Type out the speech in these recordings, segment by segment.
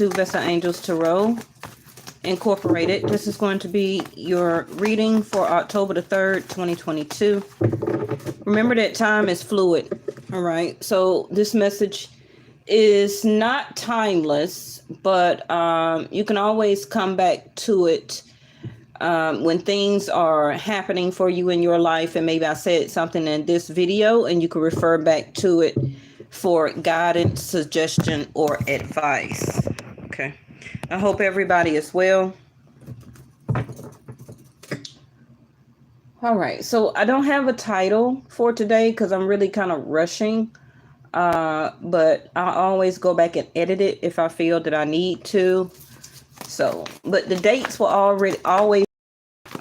to Vesta Angels Tarot Incorporated. This is going to be your reading for October the 3rd, 2022. Remember that time is fluid, all right? So this message is not timeless, but you can always come back to it when things are happening for you in your life. And maybe I said something in this video and you can refer back to it for guidance, suggestion, or advice. Okay. I hope everybody is well. All right. So I don't have a title for today because I'm really kind of rushing. But I always go back and edit it if I feel that I need to. So, but the dates will always,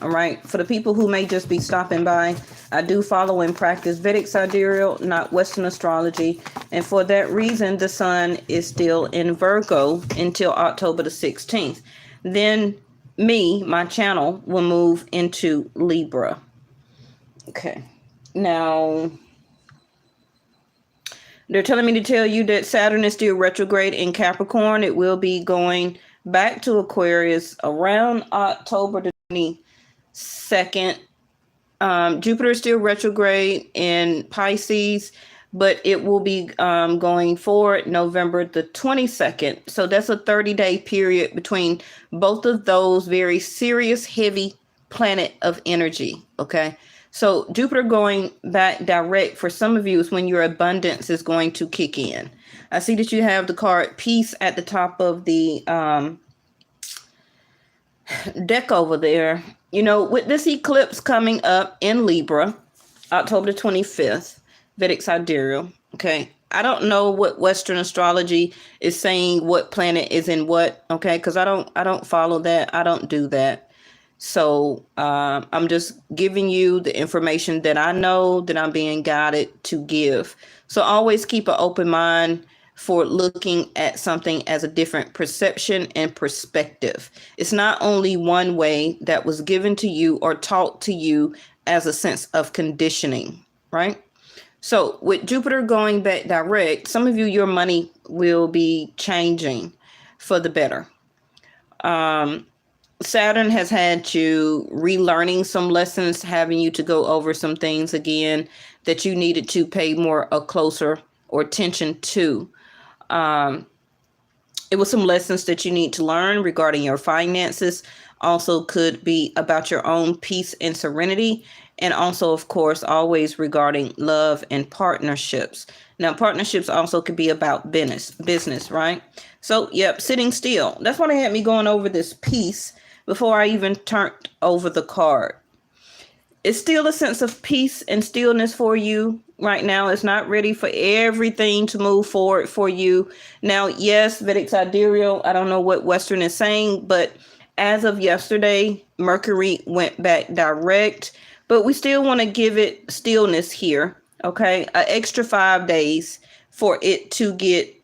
all right. For the people who may just be stopping by, I do follow and practice Vedic sidereal, not Western astrology. And for that reason, the sun is still in Virgo until October the 16th. Then my channel will move into Libra. Okay. Now, they're telling me to tell you that Saturn is still retrograde in Capricorn. It will be going back to Aquarius around October the 22nd. Jupiter is still retrograde in Pisces, but it will be going forward November the 22nd. So that's a 30-day period between both of those very serious, heavy planet of energy. Okay. So Jupiter going back direct for some of you is when your abundance is going to kick in. I see that you have the card Peace at the top of the deck over there. You know, with this eclipse coming up in Libra, October the 25th, Vedic sidereal. Okay. I don't know what Western astrology is saying, what planet is in what. Okay. Because I don't follow that. I don't do that. So I'm just giving you the information that I know that I'm being guided to give. So always keep an open mind for looking at something as a different perception and perspective. It's not only one way that was given to you or taught to you as a sense of conditioning, right? So with Jupiter going back direct, some of you, your money will be changing for the better. Saturn has had you relearning some lessons, having you to go over some things again that you needed to pay more a closer or attention to. It was some lessons that you need to learn regarding your finances. Also could be about your own peace and serenity. And also, of course, always regarding love and partnerships. Now, partnerships also could be about business, right? So, yep, sitting still. That's why they had me going over this piece before I even turned over the card. It's still a sense of peace and stillness for you right now. It's not ready for everything to move forward for you. Now, yes, Vedic sidereal, I don't know what Western is saying, but as of yesterday, Mercury went back direct, but we still want to give it stillness here. Okay. An extra 5 days for it to get,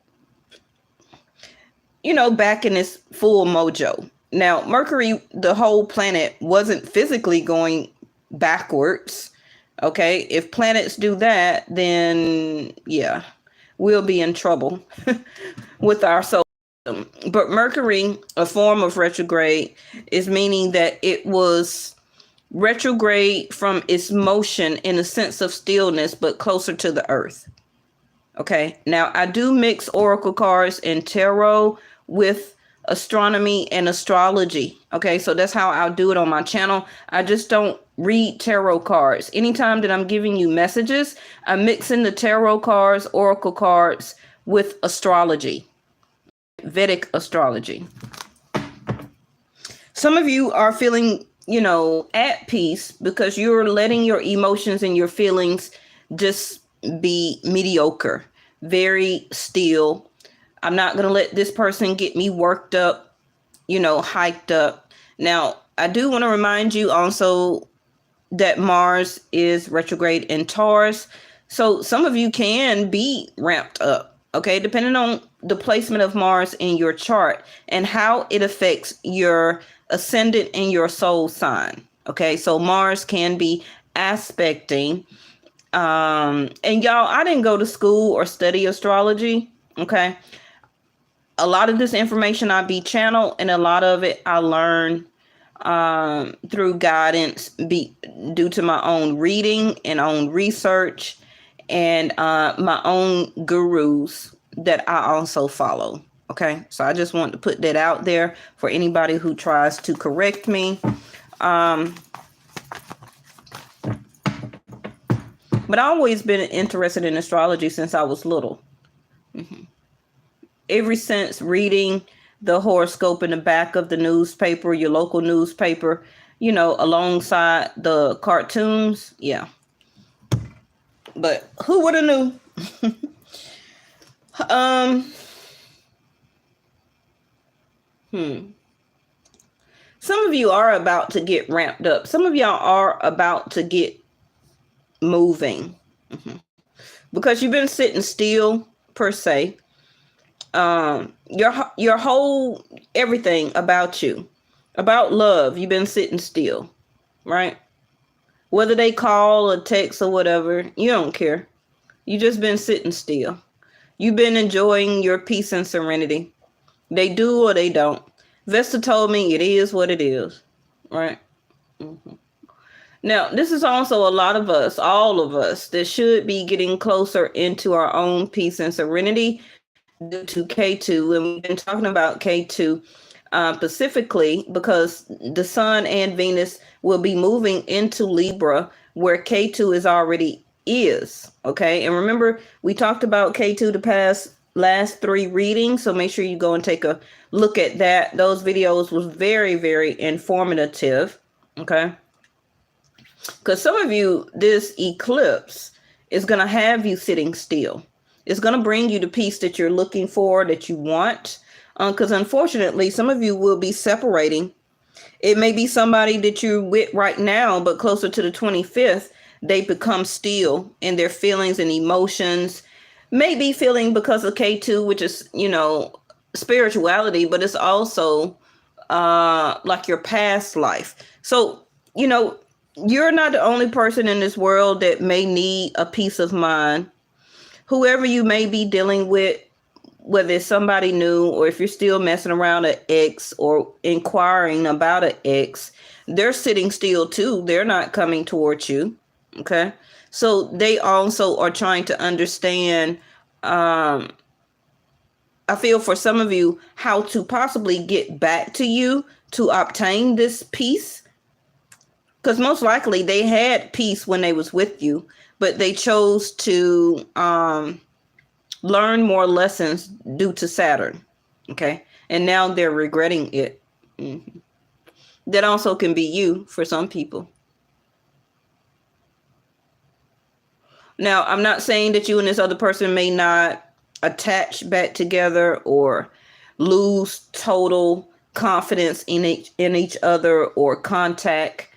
back in its full mojo. Now, Mercury, the whole planet, wasn't physically going backwards. Okay. If planets do that, then yeah, we'll be in trouble with our solar system. But Mercury, a form of retrograde, is meaning that it was retrograde from its motion in a sense of stillness, but closer to the earth. Okay. Now I do mix oracle cards and tarot with astronomy and astrology. Okay. So that's how I'll do it on my channel. I just don't read tarot cards. Anytime that I'm giving you messages, I'm mixing the tarot cards, oracle cards with astrology, Vedic astrology. Some of you are feeling, at peace because you're letting your emotions and your feelings just be mediocre, very still. I'm not going to let this person get me worked up, hyped up. Now, I do want to remind you also that Mars is retrograde in Taurus. So some of you can be ramped up, okay, depending on the placement of Mars in your chart and how it affects your ascendant and your soul sign. Okay, so Mars can be aspecting. And y'all, I didn't go to school or study astrology. Okay. a lot of this information I be channeled, and a lot of it I learn through guidance due to my own reading and own research, and my own gurus that I also follow. Okay, so I just want to put that out there for anybody who tries to correct me. But I've always been interested in astrology since I was little. Ever since reading the horoscope in the back of the newspaper, your local newspaper, you know, alongside the cartoons. Yeah. But who would have knew? Some of you are about to get ramped up. Some of y'all are about to get moving. Because you've been sitting still, per se. Your whole everything about you, about love, you've been sitting still, right? Whether they call or text or whatever, you don't care. You just been sitting still. You've been enjoying your peace and serenity. They do or they don't. Vesta told me it is what it is, right? Now, this is also a lot of us, all of us, that should be getting closer into our own peace and serenity due to K2. And we've been talking about K2 specifically because the Sun and Venus will be moving into Libra, where K2 is already is. Okay. And remember, we talked about K2 the last 3 readings. So make sure you go and take a look at that. Those videos was very, very informative. Okay. Because some of you, this eclipse is going to have you sitting still. It's going to bring you the peace that you're looking for, that you want. Because unfortunately, some of you will be separating. It may be somebody that you're with right now, but closer to the 25th, they become still in their feelings and emotions. Maybe feeling because of K2, which is, you know, spirituality, but it's also like your past life. So, you know, you're not the only person in this world that may need a peace of mind. Whoever you may be dealing with, whether it's somebody new or if you're still messing around an ex or inquiring about an ex, they're sitting still too. They're not coming towards you. Okay. So they also are trying to understand, I feel for some of you, how to possibly get back to you to obtain this peace. Because most likely they had peace when they was with you, but they chose to learn more lessons due to Saturn. Okay. And now they're regretting it. That also can be you for some people. Now, I'm not saying that you and this other person may not attach back together or lose total confidence in each other or contact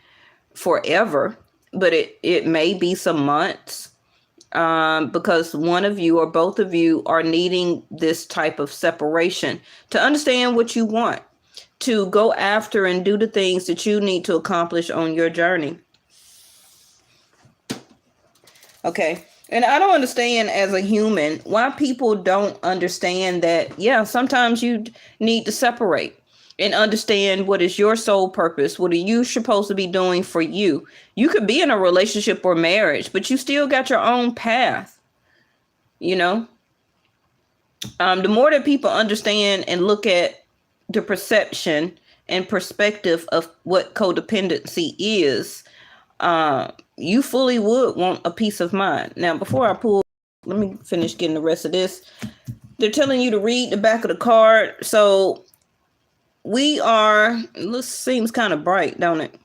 forever, but it may be some months because one of you or both of you are needing this type of separation to understand what you want, to go after and do the things that you need to accomplish on your journey. Okay. And I don't understand as a human why people don't understand that, yeah, sometimes you need to separate and understand what is your sole purpose. What are you supposed to be doing for you? You could be in a relationship or marriage, but you still got your own path. You know, the more that people understand and look at the perception and perspective of what codependency is, you fully would want a peace of mind. Now, before I pull, let me finish getting the rest of this. They're telling you to read the back of the card. So this seems kind of bright, don't it?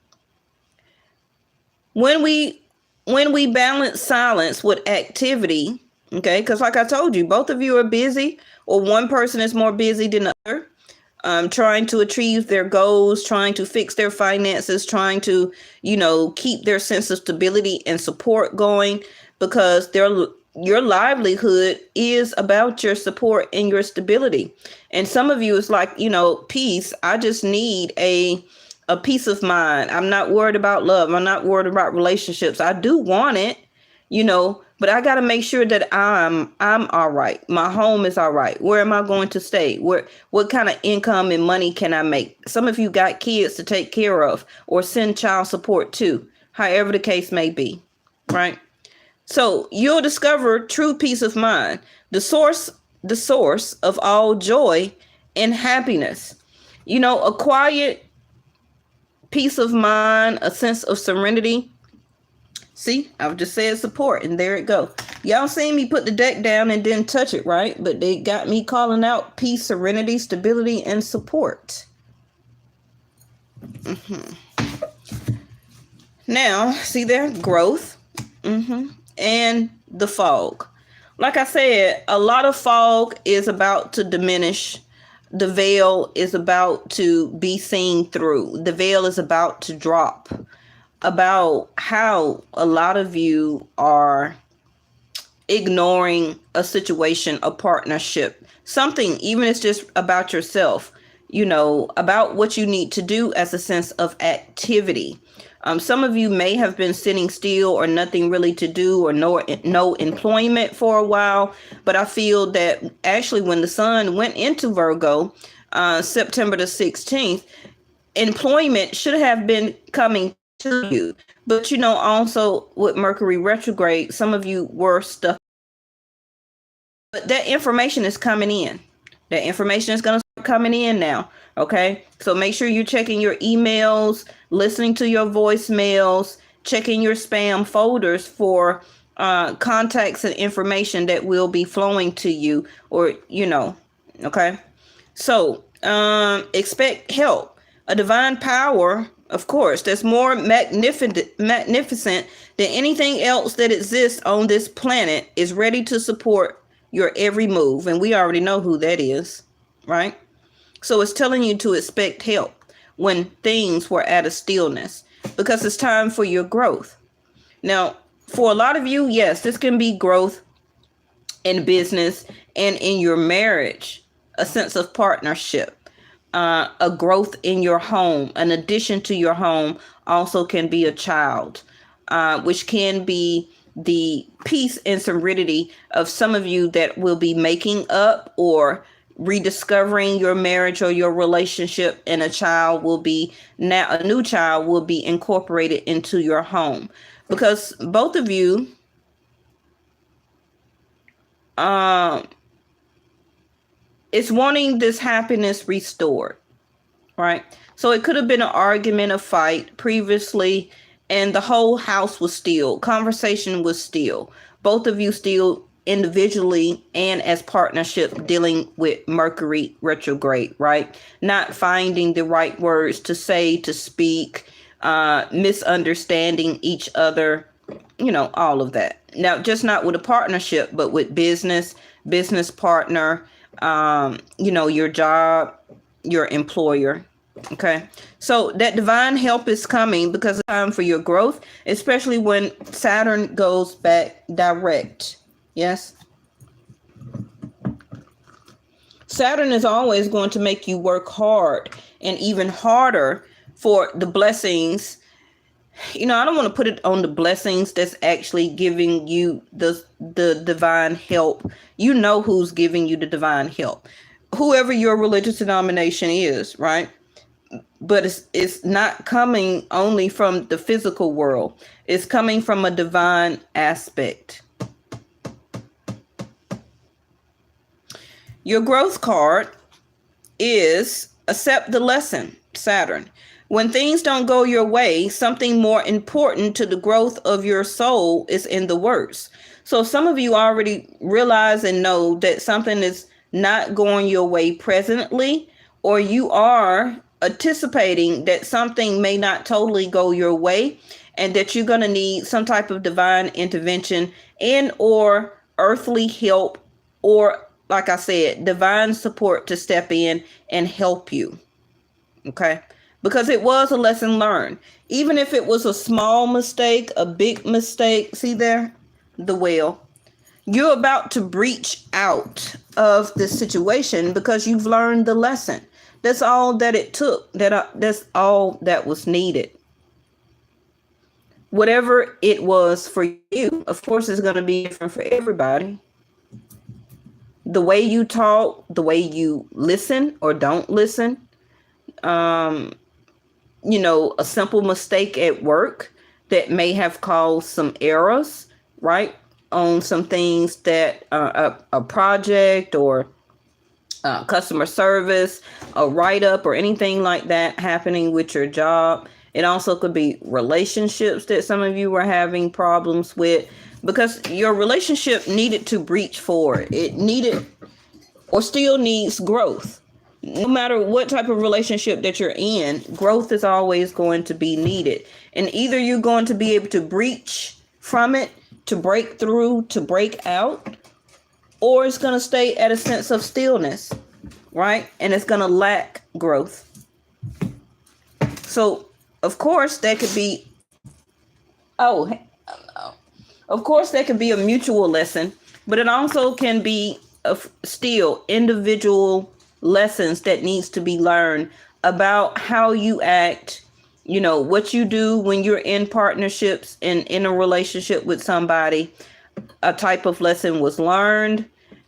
When we balance silence with activity, okay, because like I told you, both of you are busy, or one person is more busy than the other. Trying to achieve their goals, trying to fix their finances, trying to, keep their sense of stability and support going, because your livelihood is about your support and your stability. And some of you is like, peace. I just need a peace of mind. I'm not worried about love. I'm not worried about relationships. I do want it, But I got to make sure that I'm all right. My home is all right. Where am I going to stay? What kind of income and money can I make? Some of you got kids to take care of or send child support to, however the case may be, right? So you'll discover true peace of mind, the source of all joy and happiness. You know, a quiet peace of mind, a sense of serenity. See, I've just said support, and there it go. Y'all seen me put the deck down and didn't touch it, right? But they got me calling out peace, serenity, stability, and support. Now, see there, growth, and the fog. Like I said, a lot of fog is about to diminish. The veil is about to be seen through. The veil is about to drop. About how a lot of you are ignoring a situation, a partnership, something, even if it's just about yourself, you know, about what you need to do as a sense of activity. Some of you may have been sitting still or nothing really to do or no employment for a while. But I feel that actually when the sun went into Virgo, September the 16th, employment should have been coming to you. But you know, also with Mercury retrograde, some of you were stuck. But that information is coming in. That information is going to start coming in now. Okay. So make sure you're checking your emails, listening to your voicemails, checking your spam folders for contacts and information that will be flowing to you, or, you know, okay. So expect help, a divine power, of course, that's more magnificent than anything else that exists on this planet, is ready to support your every move. And we already know who that is, right? So it's telling you to expect help when things were at a stillness, because it's time for your growth. Now, for a lot of you, yes, this can be growth in business and in your marriage, a sense of partnership. A growth in your home. An addition to your home also can be a child, which can be the peace and serenity of some of you that will be making up or rediscovering your marriage or your relationship, and a new child will be incorporated into your home, because both of you it's wanting this happiness restored, right? So it could have been an argument, a fight previously, and the whole house was still, conversation was still, both of you still individually and as partnership dealing with Mercury retrograde, right? Not finding the right words to say, to speak, misunderstanding each other, you know, all of that. Now, just not with a partnership, but with business partner, you know, your job, your employer. Okay. So that divine help is coming because it's time for your growth, especially when Saturn goes back direct. Yes. Saturn is always going to make you work hard and even harder for the blessings. You know, I don't want to put it on the blessings that's actually giving you the divine help. You know who's giving you the divine help. Whoever your religious denomination is, right? But it's not coming only from the physical world. It's coming from a divine aspect. Your growth card is accept the lesson, Saturn. When things don't go your way, something more important to the growth of your soul is in the works. So some of you already realize and know that something is not going your way presently, or you are anticipating that something may not totally go your way, and that you're going to need some type of divine intervention and or earthly help, or, like I said, divine support to step in and help you. Okay. Because it was a lesson learned. Even if it was a small mistake, a big mistake, see there, the whale. You're about to breach out of this situation because you've learned the lesson. That's all that it took. That's all that was needed. whatever it was for you, of course, it's going to be different for everybody. The way you talk, the way you listen or don't listen, a simple mistake at work that may have caused some errors, right, on some things that a project or customer service, a write-up or anything like that happening with your job. It also could be relationships that some of you were having problems with, because your relationship needed to breach forward. It needed or still needs growth. No matter what type of relationship that you're in, growth is always going to be needed. And either you're going to be able to breach from it, to break through, to break out, or it's going to stay at a sense of stillness, right? And it's going to lack growth. So, of course, that could be, of course, that could be a mutual lesson, but it also can be still individual lessons that needs to be learned about how you act, what you do when you're in partnerships and in a relationship with somebody. A type of lesson was learned,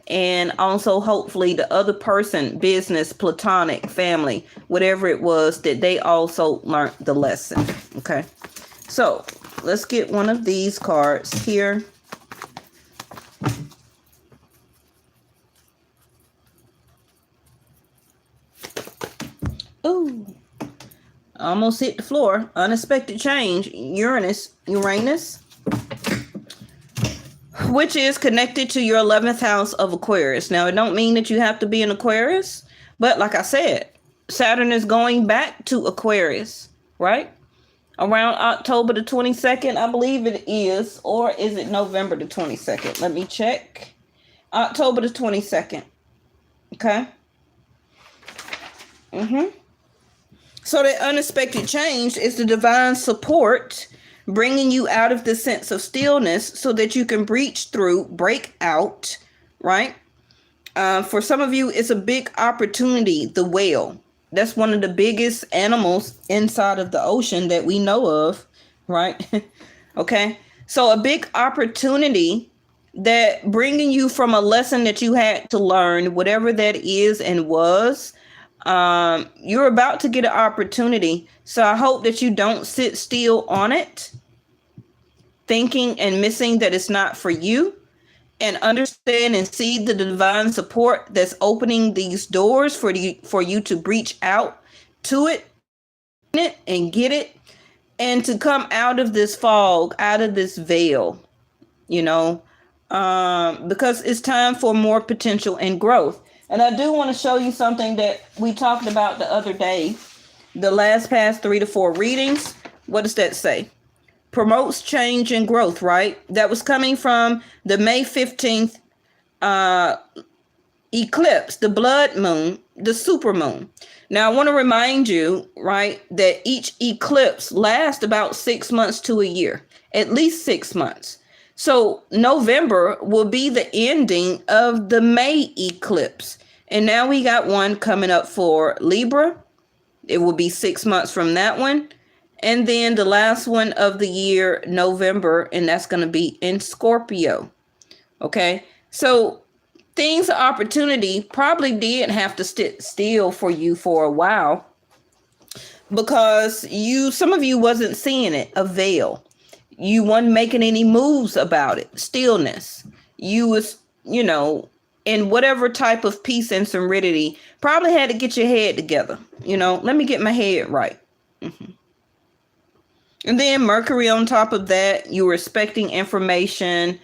and also hopefully the other person, business, platonic, family, whatever it was, that they also learned the lesson. Okay, so let's get one of these cards here. Ooh, almost hit the floor. Unexpected change. Uranus, which is connected to your 11th house of Aquarius. Now, it don't mean that you have to be an Aquarius, but like I said, Saturn is going back to Aquarius, right? Around October the 22nd, I believe it is, or is it November the 22nd? Let me check. October the 22nd. Okay. So that unexpected change is the divine support bringing you out of the sense of stillness so that you can breach through, break out, right? For some of you, it's a big opportunity, the whale. That's one of the biggest animals inside of the ocean that we know of, right? Okay. So a big opportunity that bringing you from a lesson that you had to learn, whatever that is and was, you're about to get an opportunity. So I hope that you don't sit still on it, thinking and missing that it's not for you, and understand and see the divine support that's opening these doors for you to breach out to it and get it, and to come out of this fog, out of this veil, because it's time for more potential and growth. And I do want to show you something that we talked about the other day, the past 3 to 4 readings. What does that say? Promotes change and growth, right? That was coming from the May 15th eclipse, the blood moon, the super moon. Now, I want to remind you, right, that each eclipse lasts about 6 months to a year, at least 6 months. So November will be the ending of the May eclipse. And now we got one coming up for Libra. It will be 6 months from that one. And then the last one of the year, November, and that's going to be in Scorpio. Okay. So things of opportunity probably did have to sit still for you for a while, because some of you wasn't seeing it, a veil. You weren't making any moves about it. Stillness. You was, in whatever type of peace and serenity, probably had to get your head together. Let me get my head right. And then Mercury on top of that, you were expecting information.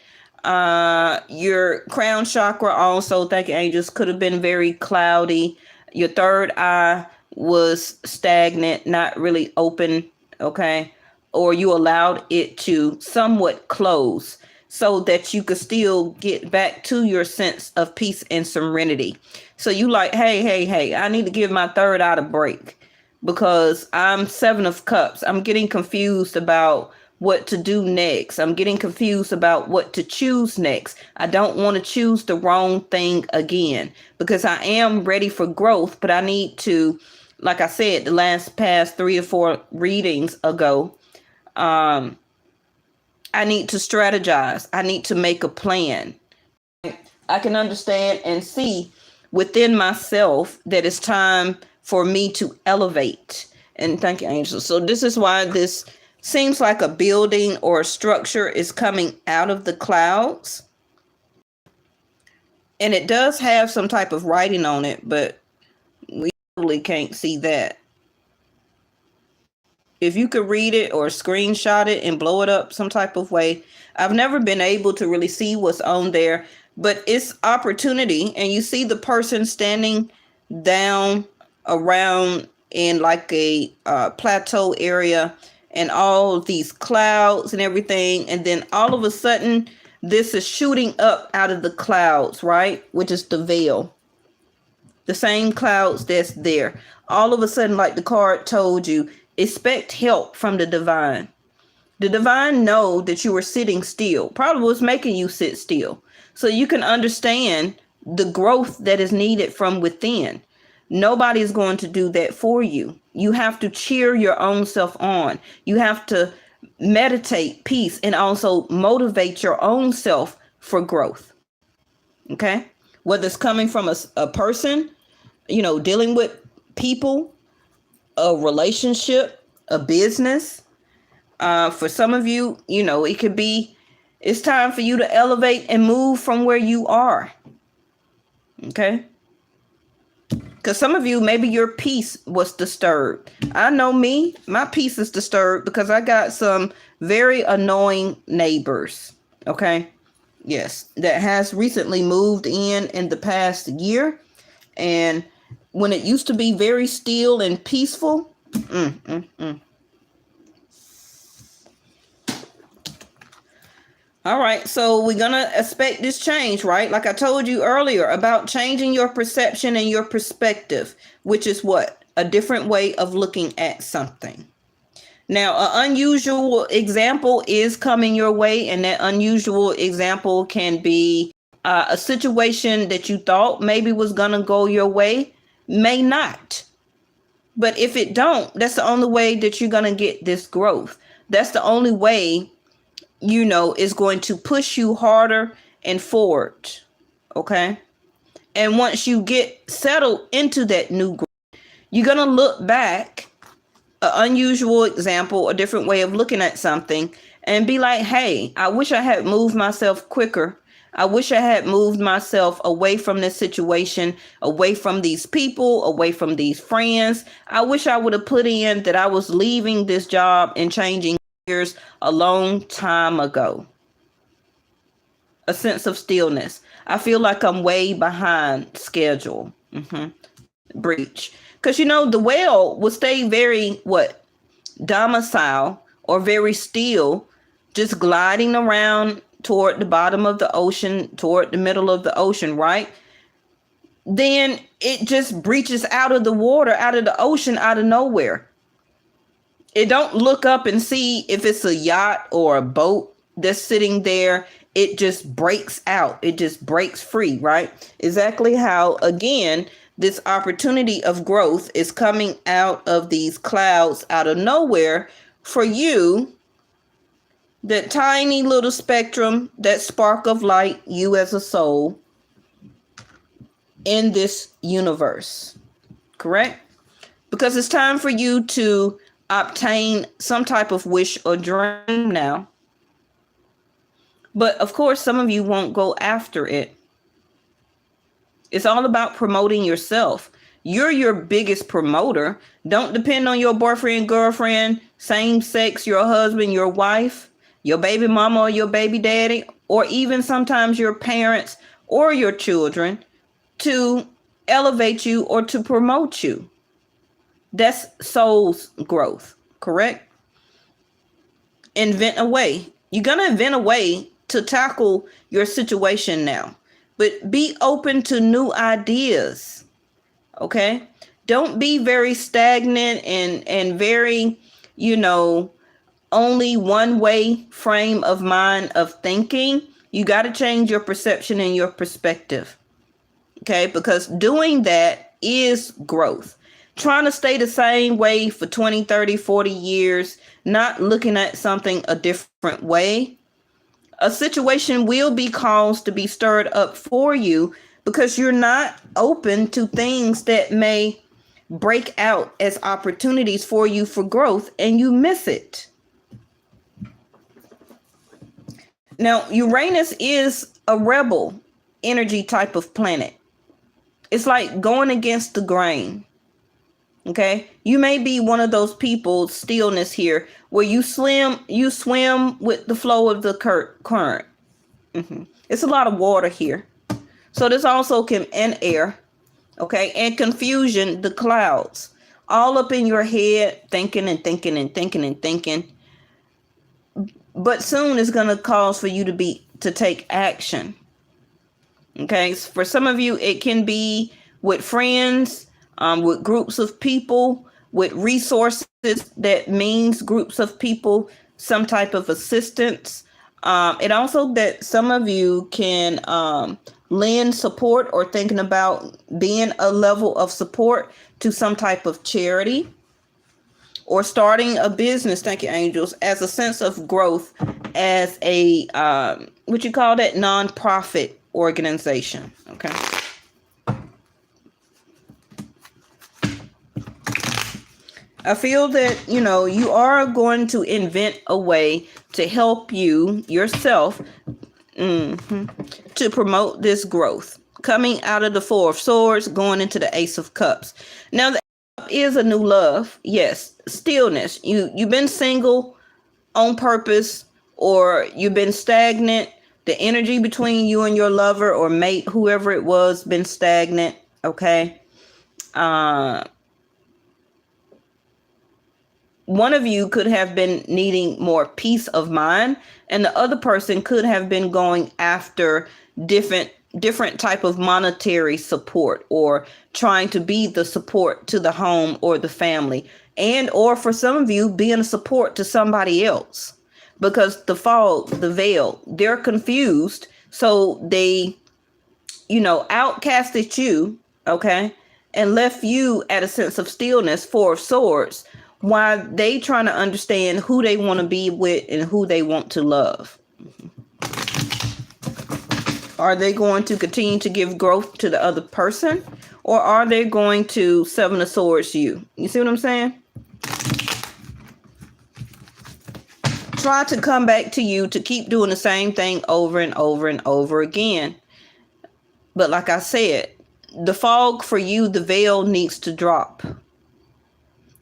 Your crown chakra also, thank you, angels, could have been very cloudy. Your third eye was stagnant, not really open. Okay. Or you allowed it to somewhat close so that you could still get back to your sense of peace and serenity. So you like, hey, I need to give my third eye a break, because I'm 7 of Cups. I'm getting confused about what to do next. I'm getting confused about what to choose next. I don't want to choose the wrong thing again, because I am ready for growth, but I need to, like I said, the past 3 or 4 readings ago, I need to strategize. I need to make a plan. I can understand and see within myself that it's time for me to elevate. And thank you, Angel. So this is why this seems like a building or a structure is coming out of the clouds. And it does have some type of writing on it, but we totally can't see that. If you could read it or screenshot it and blow it up some type of way. I've never been able to really see what's on there, but it's opportunity. And you see the person standing down around in like a plateau area and all these clouds and everything. And then all of a sudden, this is shooting up out of the clouds, right? Which is the veil. The same clouds that's there. All of a sudden, like the card told you, expect help from the divine. The divine know that you were sitting still. Probably was making you sit still. So you can understand the growth that is needed from within. Nobody is going to do that for you. You have to cheer your own self on. You have to meditate peace and also motivate your own self for growth. Okay? Whether it's coming from a person, you know, dealing with people, a relationship, a business. For some of you, you know, it could be, it's time for you to elevate and move from where you are. Okay? Because some of you, maybe your peace was disturbed. I know me, my peace is disturbed because I got some very annoying neighbors. Okay? Yes, that has recently moved in the past year. And when it used to be very still and peaceful, All right, so we're going to expect this change, right? Like I told you earlier about changing your perception and your perspective, which is what? A different way of looking at something. Now, an unusual example is coming your way, and that unusual example can be a situation that you thought maybe was going to go your way, may not. But if it don't, that's the only way that you're going to get this growth. That's the only way, you know, is going to push you harder and forward. Okay. And once you get settled into that new growth, you're going to look back, an unusual example, a different way of looking at something, and be like, hey, I wish I had moved myself quicker. I wish I had moved myself away from this situation, away from these people, away from these friends. I wish I would have put in that I was leaving this job and changing years a long time ago. A sense of stillness. I feel like I'm way behind schedule. Breach. Because, you know, the whale will stay very, domicile or very still, just gliding around toward the bottom of the ocean, toward the middle of the ocean, right? Then it just breaches out of the water, out of the ocean, out of nowhere. It don't look up and see if it's a yacht or a boat that's sitting there. It just breaks out. It just breaks free, right? Exactly how, again, this opportunity of growth is coming out of these clouds out of nowhere for you. That tiny little spectrum, that spark of light, you as a soul in this universe, correct? Because it's time for you to obtain some type of wish or dream now. But of course, some of you won't go after it. It's all about promoting yourself. You're your biggest promoter. Don't depend on your boyfriend, girlfriend, same sex, your husband, your wife, your baby mama or your baby daddy, or even sometimes your parents or your children to elevate you or to promote you. That's soul's growth, correct? Invent a way. You're going to invent a way to tackle your situation now, but be open to new ideas, okay? Don't be very stagnant and very, only one way frame of mind of thinking. You got to change your perception and your perspective, okay? Because doing that is growth. Trying to stay the same way for 20, 30, 40 years, not looking at something a different way, A situation will be caused to be stirred up for you because you're not open to things that may break out as opportunities for you for growth, and you miss it. Now, Uranus is a rebel energy type of planet. It's like going against the grain. Okay, you may be one of those people, stillness here, where you swim with the flow of the current. It's a lot of water here. So this also can, and air, okay, and confusion, the clouds, all up in your head, thinking and thinking and thinking and thinking. But soon it's going to cause for you to take action. Okay, for some of you, it can be with friends, with groups of people, with resources. That means groups of people, some type of assistance. It also that some of you can lend support or thinking about being a level of support to some type of charity or starting a business. Thank you, angels, as a sense of growth, as a what you call that, nonprofit organization. Okay. I feel that, you are going to invent a way to help you yourself to promote this growth. Coming out of the Four of Swords, going into the Ace of Cups. Now, the Ace of Cups is a new love. Yes, stillness. You've been single on purpose, or you've been stagnant. The energy between you and your lover or mate, whoever it was, been stagnant. Okay. One of you could have been needing more peace of mind, and the other person could have been going after different type of monetary support, or trying to be the support to the home or the family, and or for some of you being a support to somebody else, because the fog, the veil, they're confused, so they outcasted you, okay, and left you at a sense of stillness, Four of Swords, while they trying to understand who they want to be with and who they want to love. Are they going to continue to give growth to the other person, or are they going to Seven of Swords you? You see what I'm saying? Try to come back to you to keep doing the same thing over and over and over again. But like I said, the fog for you, the veil needs to drop.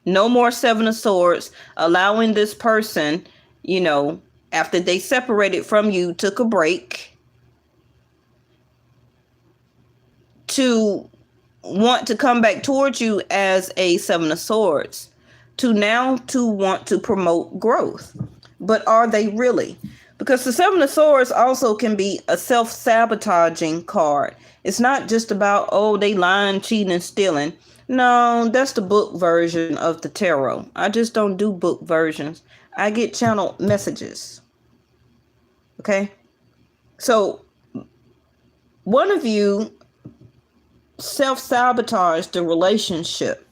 No more Seven of Swords, allowing this person, after they separated from you, took a break, to want to come back towards you as a Seven of Swords, to want to promote growth. But are they really? Because the Seven of Swords also can be a self-sabotaging card. It's not just about, they lying, cheating, and stealing. No, that's the book version of the tarot. I just don't do book versions. I get channeled messages. Okay? So, one of you self-sabotaged the relationship.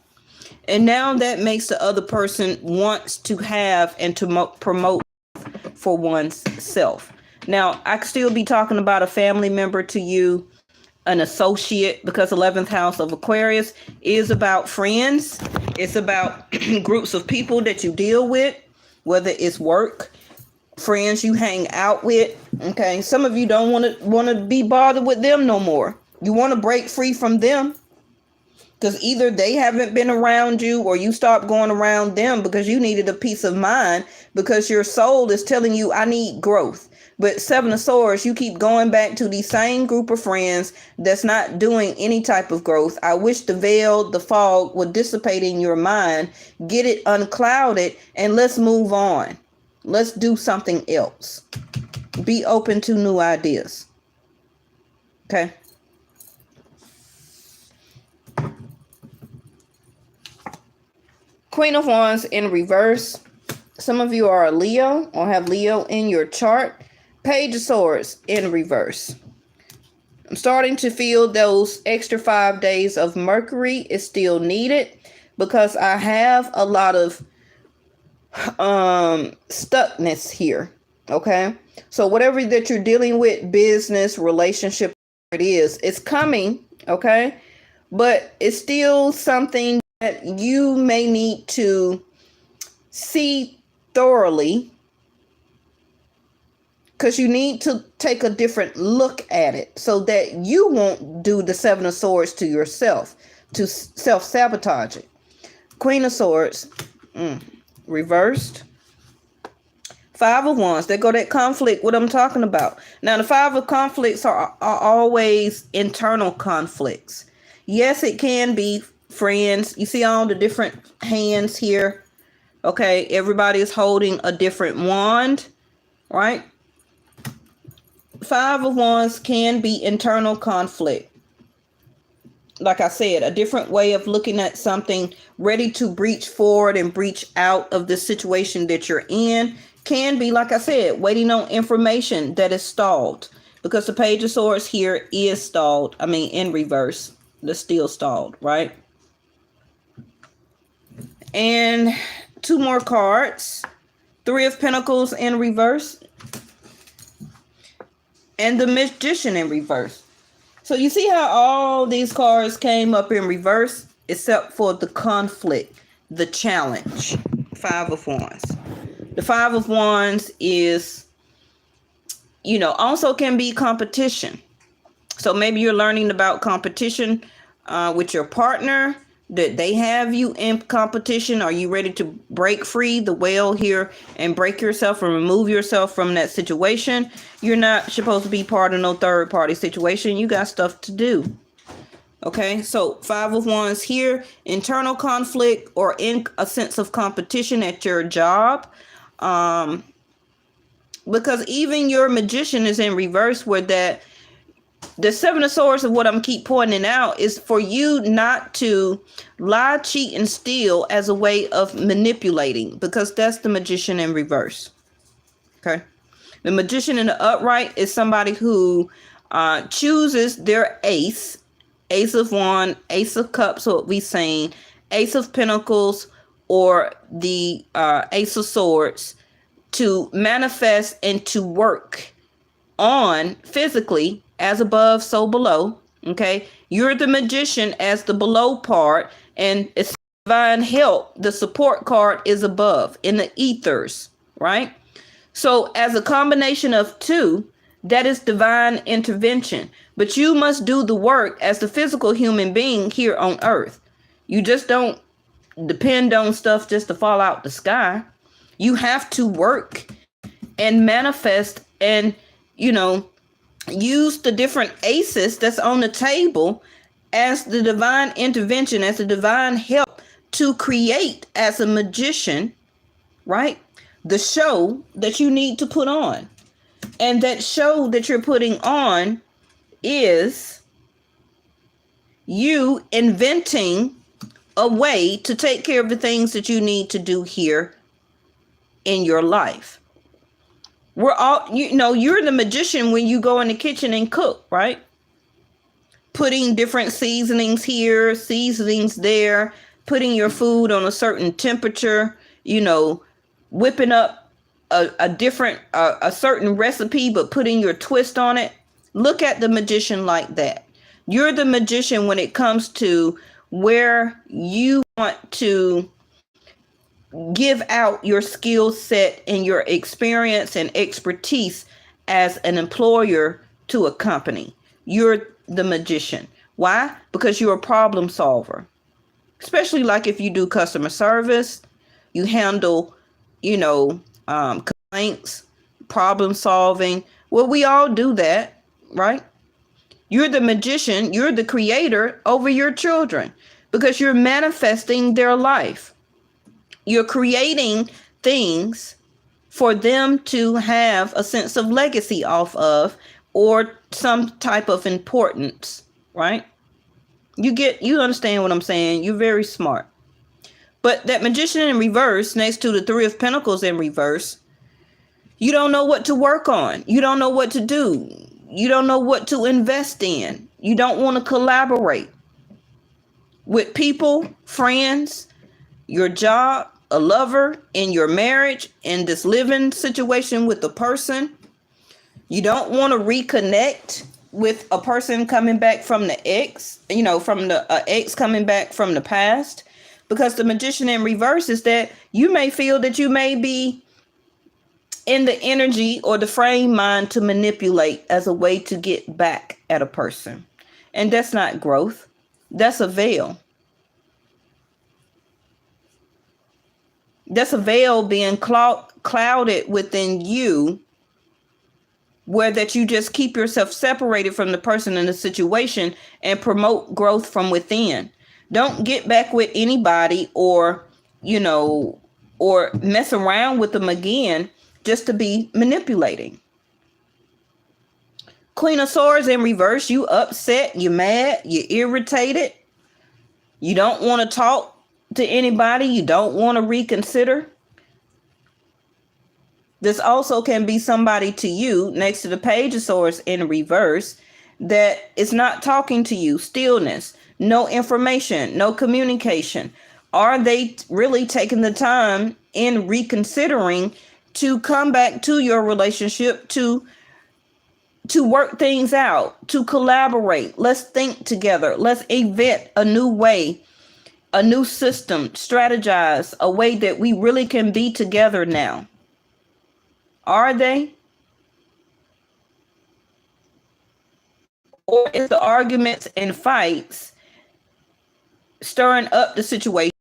And now that makes the other person wants to have and to promote for one's self. Now, I could still be talking about a family member to you, an associate, because 11th house of Aquarius is about friends. It's about groups of people that you deal with, whether it's work, friends you hang out with. Okay, some of you don't want to be bothered with them no more. You want to break free from them, because either they haven't been around you, or you stopped going around them because you needed a peace of mind, because your soul is telling you, I need growth. But Seven of Swords, you keep going back to the same group of friends that's not doing any type of growth. I wish the veil, the fog would dissipate in your mind, get it unclouded, and let's move on. Let's do something else. Be open to new ideas. Okay. Queen of Wands in reverse. Some of you are a Leo or have Leo in your chart. Page of Swords in reverse. I'm starting to feel those extra 5 days of Mercury is still needed, because I have a lot of stuckness here. Okay. So whatever that you're dealing with, business, relationship, it is, it's coming, okay? But it's still something that you may need to see thoroughly, because you need to take a different look at it so that you won't do the Seven of Swords to yourself, to self-sabotage it. Queen of Swords, reversed. Five of Wands, there go that conflict, what I'm talking about. Now, the Five of Conflicts are always internal conflicts. Yes, it can be friends. You see all the different hands here? Okay, everybody is holding a different wand, right? Five of Wands can be internal conflict. Like I said, a different way of looking at something, ready to breach forward and breach out of the situation that you're in. Can be, like I said, waiting on information that is stalled, because the Page of Swords here is stalled. I mean, in reverse, they're still stalled, right? And two more cards. Three of Pentacles in reverse. And the Magician in reverse. So you see how all these cards came up in reverse, except for the conflict, the challenge. Five of Wands. The Five of Wands is, also can be competition. So maybe you're learning about competition with your partner, that they have you in competition. Are you ready to break free the whale here and break yourself and remove yourself from that situation? You're not supposed to be part of no third party situation. You got stuff to do. Okay, so Five of Wands here, internal conflict or in a sense of competition at your job. Because even your Magician is in reverse, where that the Seven of Swords of what I'm keep pointing out is for you not to lie, cheat, and steal as a way of manipulating, because that's the Magician in reverse. Okay. The Magician in the upright is somebody who chooses their ace, Ace of Wands, Ace of Cups, what we saying, Ace of Pentacles, or the Ace of Swords, to manifest and to work on physically, as above, so below. Okay, you're the Magician as the below part, and it's divine help. The support card is above in the ethers, right? So as a combination of two, that is divine intervention. But you must do the work as the physical human being here on earth. You just don't depend on stuff just to fall out the sky. You have to work and manifest and, use the different aces that's on the table as the divine intervention, as the divine help to create as a magician, right? The show that you need to put on. And that show that you're putting on is you inventing a way to take care of the things that you need to do here in your life. We're all, you're the magician when you go in the kitchen and cook, right? Putting different seasonings here, seasonings there, putting your food on a certain temperature, whipping up a certain recipe, but putting your twist on it. Look at the magician like that. You're the magician when it comes to where you want to give out your skill set and your experience and expertise as an employer to a company. You're the magician. Why? Because you're a problem solver. Especially like if you do customer service, you handle, complaints, problem solving. Well, we all do that, right? You're the magician. You're the creator over your children because you're manifesting their life. You're creating things for them to have a sense of legacy off of, or some type of importance, right? You understand what I'm saying? You're very smart. But that Magician in reverse, next to the Three of Pentacles in reverse, you don't know what to work on. You don't know what to do. You don't know what to invest in. You don't want to collaborate with people, friends, your job, a lover, in your marriage, in this living situation with the person. You don't want to reconnect with a person coming back from the ex, from the ex coming back from the past, because the Magician in reverse is that you may feel that you may be in the energy or the frame mind to manipulate as a way to get back at a person. And that's not growth. That's a veil. That's a veil being clouded within you, where that you just keep yourself separated from the person in the situation and promote growth from within. Don't get back with anybody or mess around with them again just to be manipulating. Queen of Swords in reverse, you upset, you mad, you irritated. You don't want to talk to anybody. You don't want to reconsider. This also can be somebody to you next to the Page of Swords in reverse that is not talking to you. Stillness, no information, no communication. Are they really taking the time in reconsidering to come back to your relationship, to work things out, to collaborate? Let's think together. Let's invent a new way, a new system, strategize a way that we really can be together now. Are they? Or is the arguments and fights stirring up the situation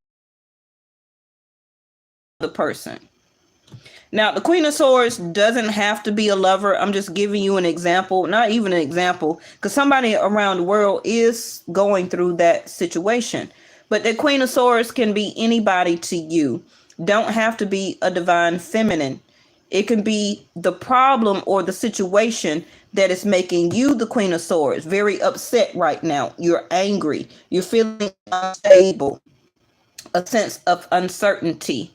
of the person? Now, the Queen of Swords doesn't have to be a lover. I'm just giving you an example, not even an example, because somebody around the world is going through that situation. But the Queen of Swords can be anybody to you. Don't have to be a divine feminine. It can be the problem or the situation that is making you the Queen of Swords very upset right now. You're angry. You're feeling unstable. A sense of uncertainty.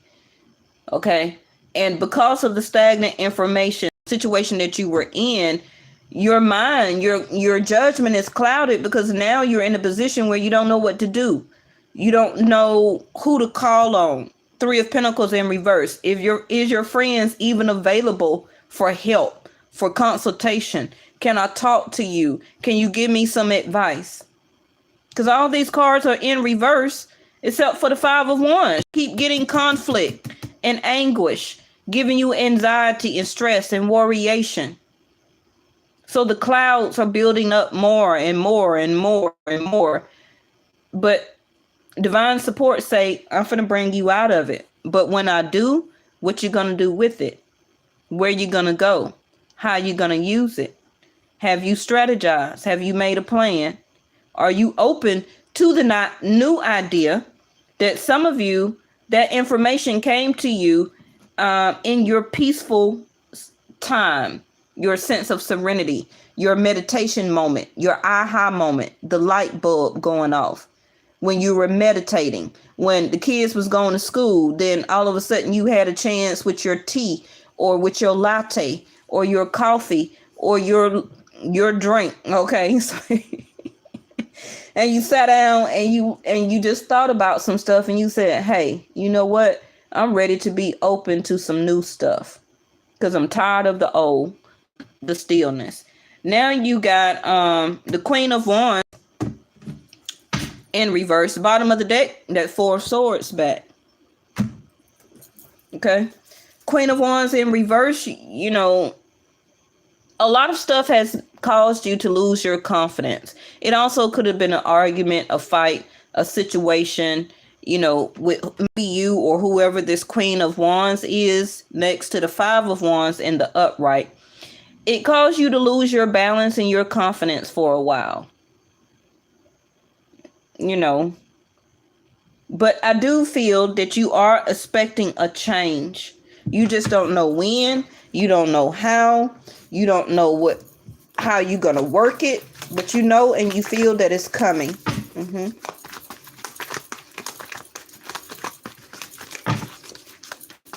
Okay. And because of the stagnant information situation that you were in, your mind, your judgment is clouded because now you're in a position where you don't know what to do. You don't know who to call on. Three of Pentacles in reverse. Is your friends even available for help, for consultation? Can I talk to you? Can you give me some advice? Because all these cards are in reverse, except for the Five of Wands. Keep getting conflict and anguish, giving you anxiety and stress and worryation. So the clouds are building up more and more and more and more. But divine support say, I'm finna bring you out of it. But when I do, what you gonna do with it? Where you gonna go? How you gonna use it? Have you strategized? Have you made a plan? Are you open to the new idea that some of you, that information came to you in your peaceful time, your sense of serenity, your meditation moment, your aha moment, the light bulb going off? When you were meditating, when the kids was going to school, then all of a sudden you had a chance with your tea or with your latte or your coffee or your drink. Okay. And you sat down and you just thought about some stuff and you said, hey, you know what? I'm ready to be open to some new stuff because I'm tired of the old, the stillness. Now you got the Queen of Wands in reverse, bottom of the deck, that Four of Swords back. Okay. Queen of Wands in reverse, a lot of stuff has caused you to lose your confidence. It also could have been an argument, a fight, a situation, with maybe you or whoever this Queen of Wands is next to the Five of Wands in the upright. It caused you to lose your balance and your confidence for a while. But I do feel that you are expecting a change. You just don't know when, you don't know how, you don't know how you're going to work it, but and you feel that it's coming.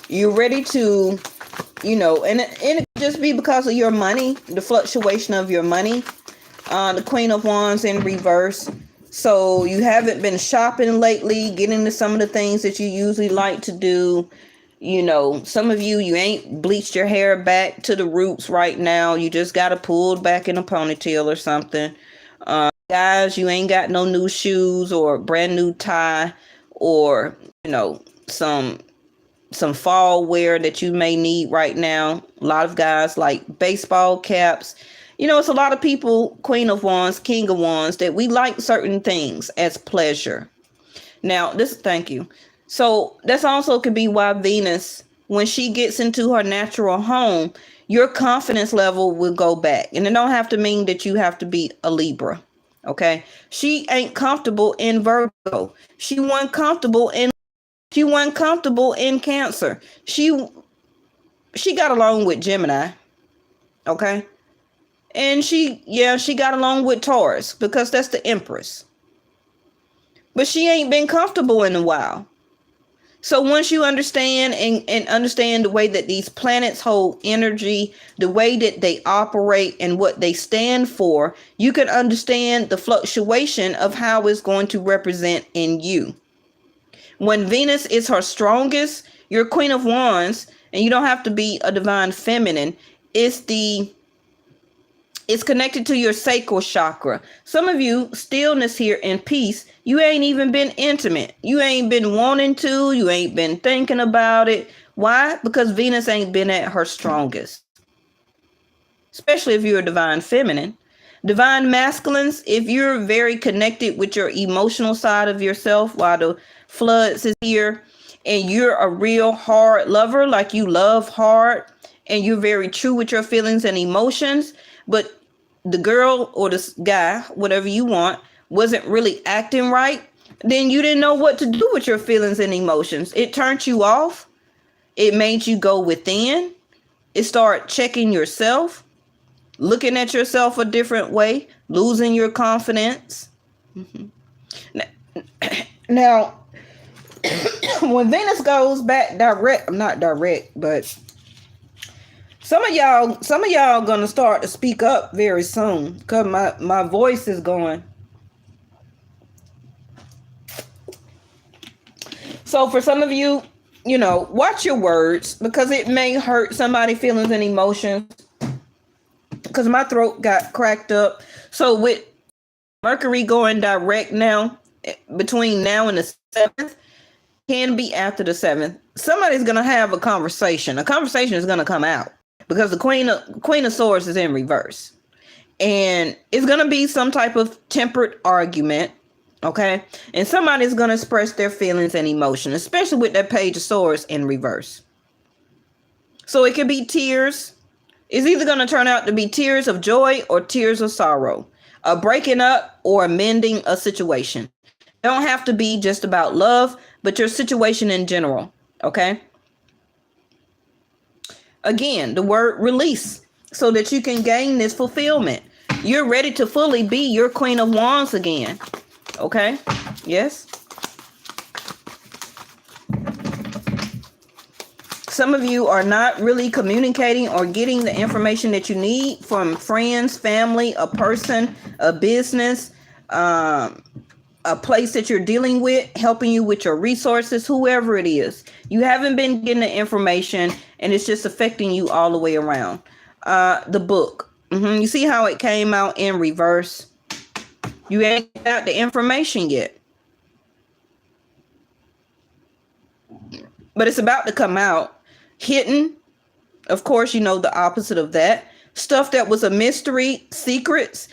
You're ready to, and it could just be because of your money, the fluctuation of your money. The Queen of Wands in reverse. So you haven't been shopping lately, getting to some of the things that you usually like to do. Some of you ain't bleached your hair back to the roots right now. You just got it pulled back in a ponytail or something. Guys, you ain't got no new shoes or brand new tie, or some fall wear that you may need right now. A lot of guys like baseball caps. It's a lot of people, Queen of Wands, King of Wands, that we like certain things as pleasure. Now, thank you. So that's also could be why Venus, when she gets into her natural home, your confidence level will go back. And it don't have to mean that you have to be a Libra. Okay. She ain't comfortable in Virgo. She wasn't comfortable in Cancer. She got along with Gemini. Okay. And she got along with Taurus because that's the Empress. But she ain't been comfortable in a while. So once you understand and understand the way that these planets hold energy, the way that they operate and what they stand for, you can understand the fluctuation of how it's going to represent in you. When Venus is her strongest, your Queen of Wands, and you don't have to be a divine feminine, it's connected to your sacral chakra. Some of you, stillness here and peace, you ain't even been intimate. You ain't been wanting to. You ain't been thinking about it. Why? Because Venus ain't been at her strongest. Especially if you're a divine feminine. Divine masculines, if you're very connected with your emotional side of yourself while the floods is here, and you're a real hard lover, like you love hard, and you're very true with your feelings and emotions, but the girl or the guy, whatever you want, wasn't really acting right, then you didn't know what to do with your feelings and emotions. It turned you off. It made you go within. It started checking yourself, looking at yourself a different way, losing your confidence. Now, when Venus goes back not direct, but some of y'all gonna start to speak up very soon because my voice is going. So for some of you, watch your words because it may hurt somebody's feelings and emotions. Because my throat got cracked up. So with Mercury going direct now, between now and the 7th, can be after the 7th, somebody's gonna have a conversation. A conversation is gonna come out. Because the Queen of Swords is in reverse. And it's going to be some type of tempered argument. Okay. And somebody's going to express their feelings and emotions, especially with that Page of Swords in reverse. So it could be tears. It's either going to turn out to be tears of joy or tears of sorrow. A breaking up or mending a situation. It don't have to be just about love, but your situation in general. Okay. Again, the word release, so that you can gain this fulfillment. You're ready to fully be your Queen of Wands again. Okay? Yes? Some of you are not really communicating or getting the information that you need from friends, family, a person, a business, a place that you're dealing with, helping you with your resources, whoever it is. You haven't been getting the information and it's just affecting you all the way around. The book. You see how it came out in reverse? You ain't got the information yet. But it's about to come out. Hidden. Of course, the opposite of that. Stuff that was a mystery, secrets.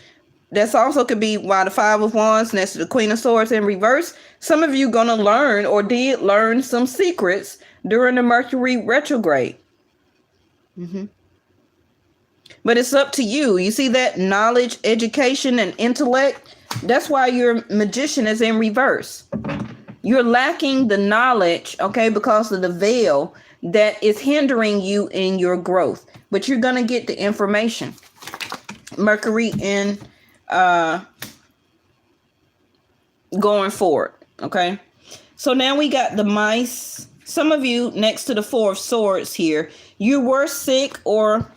That's also could be why the 5 of Wands next to the Queen of Swords in reverse. Some of you gonna learn or did learn some secrets during the Mercury retrograde. But it's up to you. You see that knowledge, education, and intellect? That's why your Magician is in reverse. You're lacking the knowledge, okay, because of the veil that is hindering you in your growth. But you're gonna get the information. Mercury in going forward. Okay. So now we got the mice. Some of you next to the 4 of Swords here, you were sick, or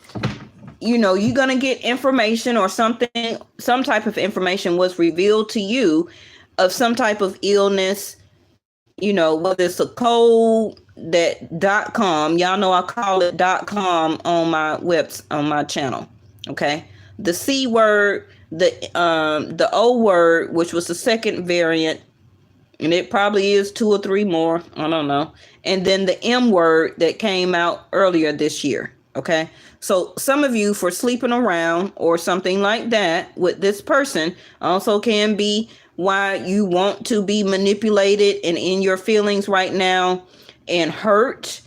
you're going to get information or something, some type of information was revealed to you of some type of illness, whether it's a cold, that .com. Y'all know I call it .com on my channel. Okay. The C word, the O word, which was the second variant, and it probably is 2 or 3 more, I don't know. And then the M word that came out earlier this year. Okay. So some of you, for sleeping around or something like that with this person, also can be why you want to be manipulated and in your feelings right now and hurt,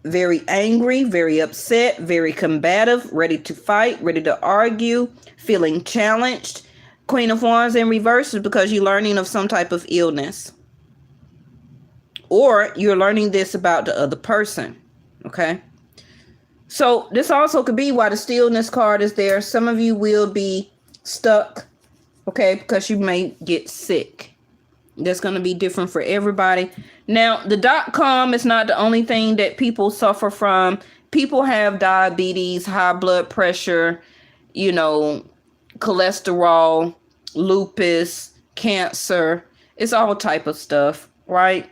very angry, very upset, very combative, ready to fight, ready to argue, feeling challenged. Queen of Wands in reverse is because you're learning of some type of illness, or you're learning this about the other person. Okay. So this also could be why the stillness card is there. Some of you will be stuck, okay, because you may get sick. That's going to be different for everybody. Now, the .com is not the only thing that people suffer from. People have diabetes, high blood pressure, cholesterol, lupus, cancer. It's all type of stuff, right?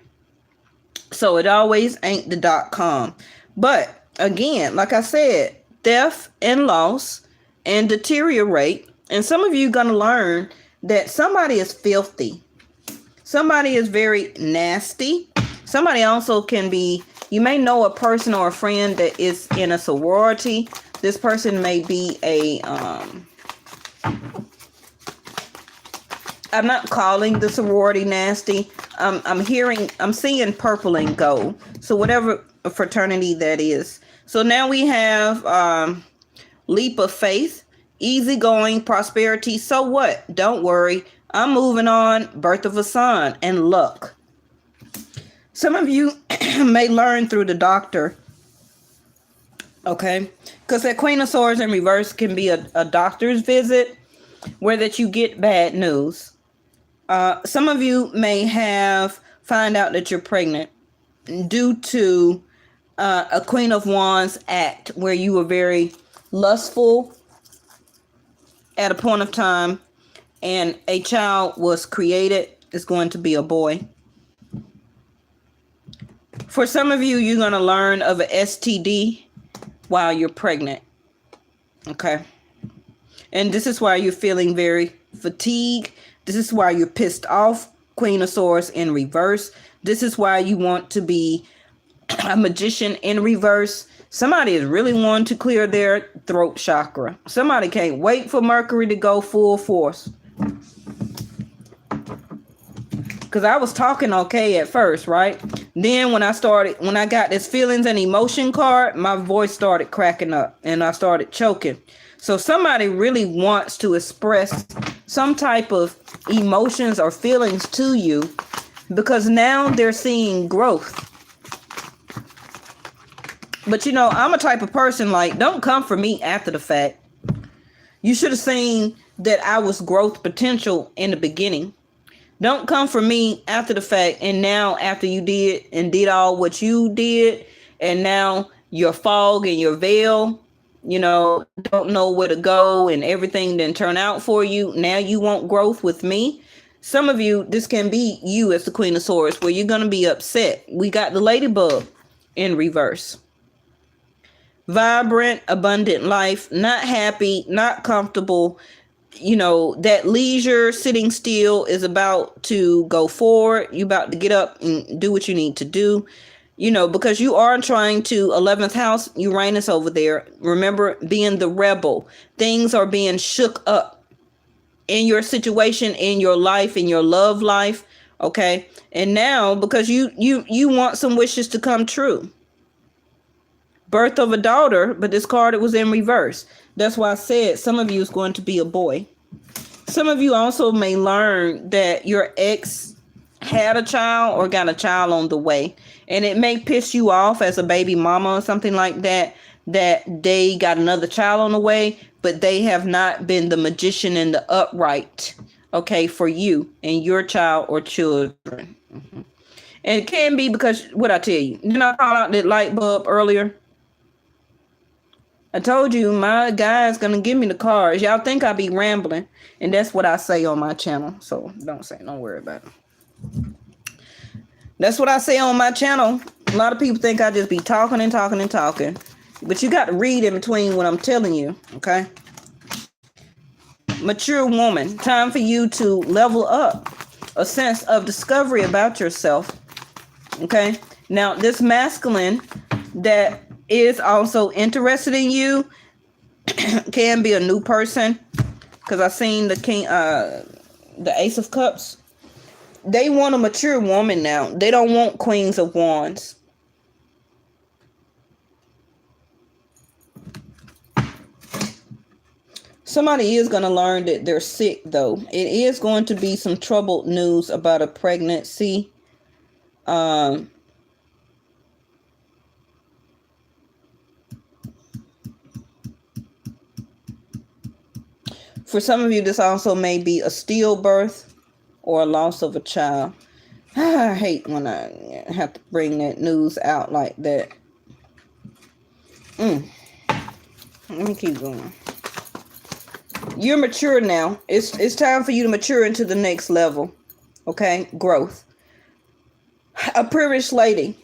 So it always ain't the .com. But again, like I said, theft and loss and deteriorate. And some of you are going to learn that somebody is filthy. Somebody is very nasty. Somebody also can be, you may know a person or a friend that is in a sorority. This person may be I'm not calling the sorority nasty. I'm seeing purple and gold. So whatever fraternity that is. So now we have leap of faith, easygoing, prosperity. So what? Don't worry. I'm moving on. Birth of a son and luck. Some of you may learn through the doctor. Okay. Because that Queen of Swords in reverse can be a doctor's visit where that you get bad news. Some of you may find out that you're pregnant due to a Queen of Wands act where you were very lustful at a point of time and a child was created. It's going to be a boy. For some of you, you're going to learn of an STD while you're pregnant. Okay. And this is why you're feeling very fatigued. This is why you're pissed off. Queen of Swords in reverse. This is why you want to be a magician in reverse. Somebody is really wanting to clear their throat chakra. Somebody can't wait for Mercury to go full force. Because I was talking okay at first, right? Then when I got this feelings and emotion card, my voice started cracking up and I started choking. So somebody really wants to express some type of emotions or feelings to you because now they're seeing growth. But I'm a type of person like, don't come for me after the fact. You should have seen that I was growth potential in the beginning. Don't come for me after the fact. And now after you did all what you did, and now your fog and your veil, don't know where to go and everything didn't turn out for you. Now you want growth with me. Some of you, this can be you as the Queen of Swords where you're going to be upset. We got the ladybug in reverse. Vibrant, abundant life, not happy, not comfortable. That leisure, sitting still is about to go forward. You about to get up and do what you need to do. Because you are trying to 11th house, Uranus over there. Remember, being the rebel. Things are being shook up in your situation, in your life, in your love life. Okay. And now, because you want some wishes to come true. Birth of a daughter, but this card, it was in reverse. That's why I said some of you is going to be a boy. Some of you also may learn that your ex had a child or got a child on the way. And it may piss you off as a baby mama or something like that, that they got another child on the way, but they have not been the magician and the upright, okay, for you and your child or children. Mm-hmm. And it can be because, what I tell you, didn't I call out that light bulb earlier? I told you my guy's going to give me the cards. Y'all think I be rambling. And that's what I say on my channel. So don't worry about it. That's what I say on my channel. A lot of people think I just be talking and talking and talking. But you got to read in between what I'm telling you, okay? Mature woman, time for you to level up a sense of discovery about yourself, okay? Now, this masculine that is also interested in you can be a new person, because I seen the Ace of Cups. They want a mature woman now. They don't want Queens of Wands. Somebody is going to learn that they're sick, though. It is going to be some troubled news about a pregnancy. For some of you, this also may be a stillbirth or a loss of a child. I hate when I have to bring that news out like that. Let me keep going. You're mature now. It's time for you to mature into the next level. Okay? Growth. A privileged lady.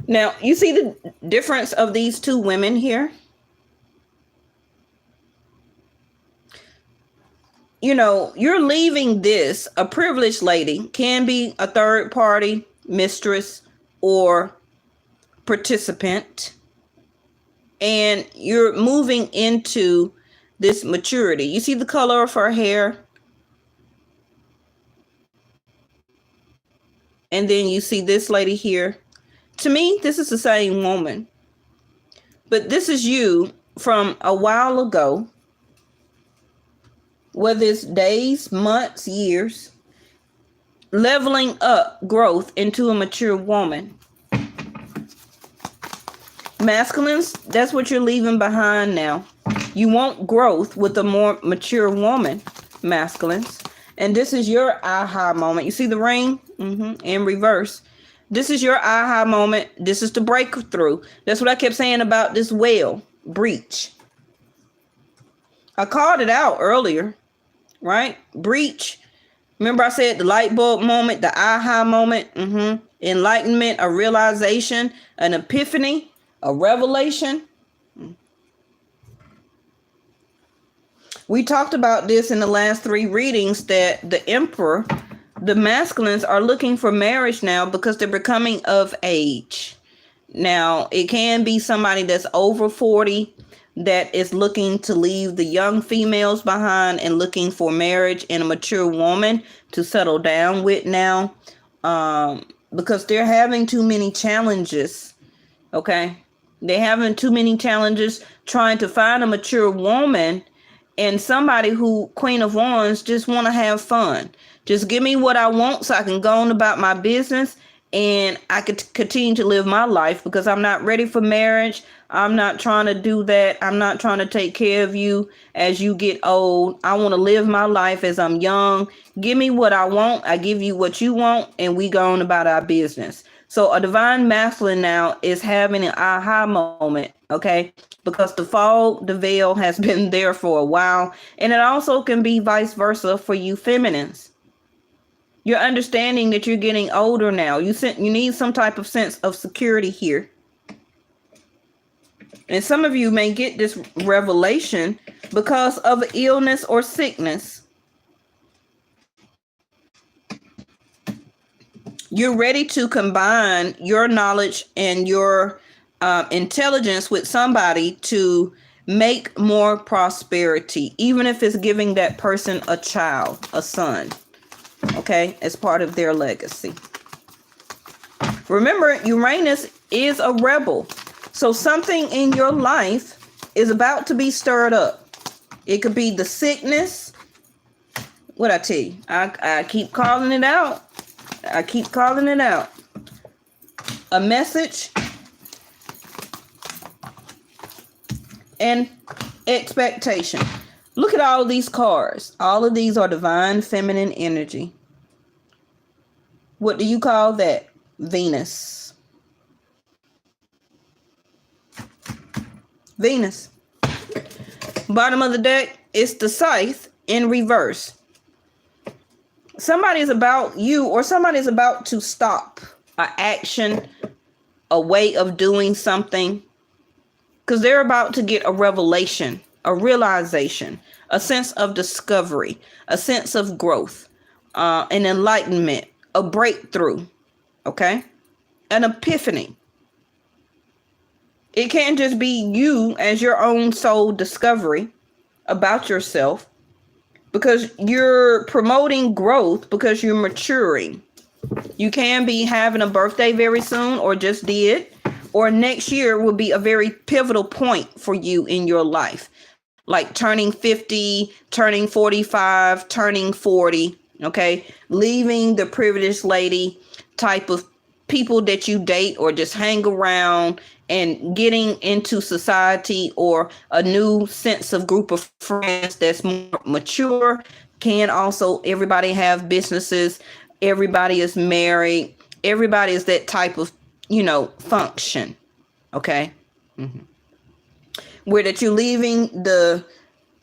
Now, you see the difference of these two women here? You know, you're leaving this. A privileged lady can be a third party, mistress, or participant. And you're moving into this maturity. You see the color of her hair? And then you see this lady here. To me, this is the same woman. But this is you from a while ago. Whether it's days, months, years. Leveling up growth into a mature woman. Masculines, that's what you're leaving behind now. You want growth with a more mature woman, masculines. And this is your aha moment. You see the ring? In reverse. This is your aha moment. This is the breakthrough. That's what I kept saying about this whale breach. I called it out earlier, right? Breach. Remember I said the light bulb moment, the aha moment, enlightenment, a realization, an epiphany. A revelation. We talked about this in the last 3 readings that the Emperor, the masculines are looking for marriage now because they're becoming of age. Now, it can be somebody that's over 40 that is looking to leave the young females behind and looking for marriage and a mature woman to settle down with now, because they're having too many challenges. Okay. They're having too many challenges trying to find a mature woman and somebody who, Queen of Wands, just want to have fun. Just give me what I want so I can go on about my business and I could continue to live my life, because I'm not ready for marriage. I'm not trying to do that. I'm not trying to take care of you as you get old. I want to live my life as I'm young. Give me what I want. I give you what you want, and we go on about our business. So a divine masculine now is having an aha moment, okay? Because the fog, the veil has been there for a while. And it also can be vice versa for you feminines. You're understanding that you're getting older now. You need some type of sense of security here. And some of you may get this revelation because of illness or sickness. You're ready to combine your knowledge and your intelligence with somebody to make more prosperity, even if it's giving that person a child, a son, okay, as part of their legacy. Remember, Uranus is a rebel. So something in your life is about to be stirred up. It could be the sickness. What I tell you, I keep calling it out. I keep calling it out. A message and expectation. Look at all of these cards. All of these are divine feminine energy. What do you call that? Venus. Venus. Bottom of the deck is the scythe in reverse. Somebody is about you, or somebody is about to stop an action, a way of doing something, because they're about to get a revelation, a realization, a sense of discovery, a sense of growth, an enlightenment, a breakthrough, okay? An epiphany. It can't just be you as your own soul discovery about yourself, because you're promoting growth, because you're maturing. You can be having a birthday very soon, or just did, or next year will be a very pivotal point for you in your life. Like turning 50, turning 45, turning 40, okay? Leaving the privileged lady type of people that you date or just hang around, and getting into society or a new sense of group of friends that's more mature. Can also, everybody have businesses, everybody is married, everybody is that type of, function, okay? Where that you're leaving the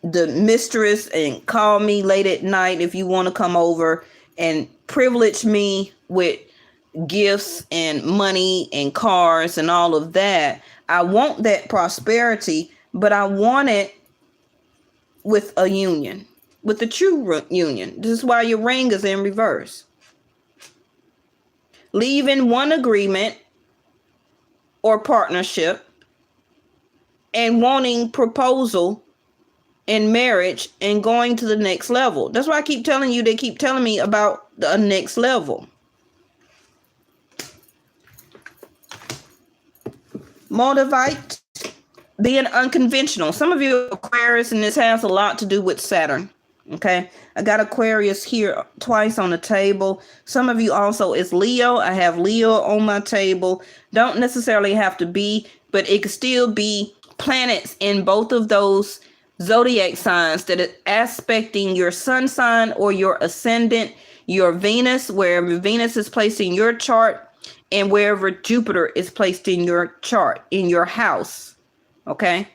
mistress and call me late at night if you want to come over and privilege me with gifts and money and cars and all of that. I want that prosperity, but I want it with a union, with a true union. This is why your ring is in reverse. Leaving one agreement or partnership and wanting proposal and marriage and going to the next level. That's why I keep telling you, they keep telling me about the next level. Motivate, being unconventional. Some of you Aquarius, and this has a lot to do with Saturn. Okay, I got Aquarius here twice on the table. Some of you also is Leo. I have Leo on my table. Don't necessarily have to be, but it could still be planets in both of those zodiac signs that are aspecting your sun sign or your ascendant, your Venus, wherever Venus is placed in your chart, and wherever Jupiter is placed in your chart, in your house, okay?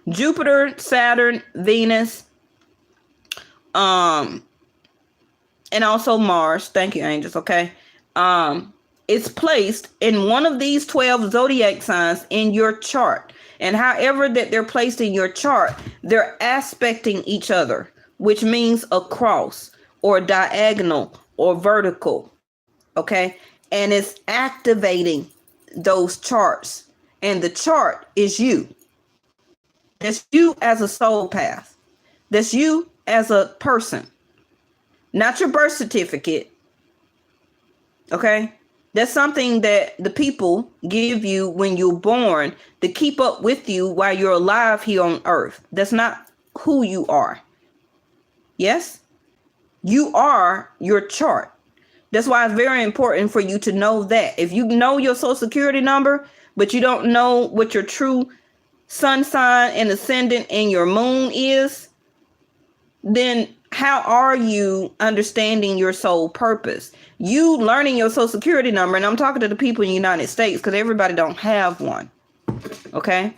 Jupiter, Saturn, Venus, and also Mars. Thank you, angels, okay? It's placed in one of these 12 zodiac signs in your chart. And however that they're placed in your chart, they're aspecting each other, which means across or diagonal or vertical, okay? And it's activating those charts. And the chart is you. That's you as a soul path. That's you as a person. Not your birth certificate. Okay? That's something that the people give you when you're born to keep up with you while you're alive here on earth. That's not who you are. Yes? You are your chart. That's why it's very important for you to know that. If you know your social security number, but you don't know what your true sun sign and ascendant and your moon is, then how are you understanding your soul purpose? You learning your social security number, and I'm talking to the people in the United States because everybody don't have one, okay?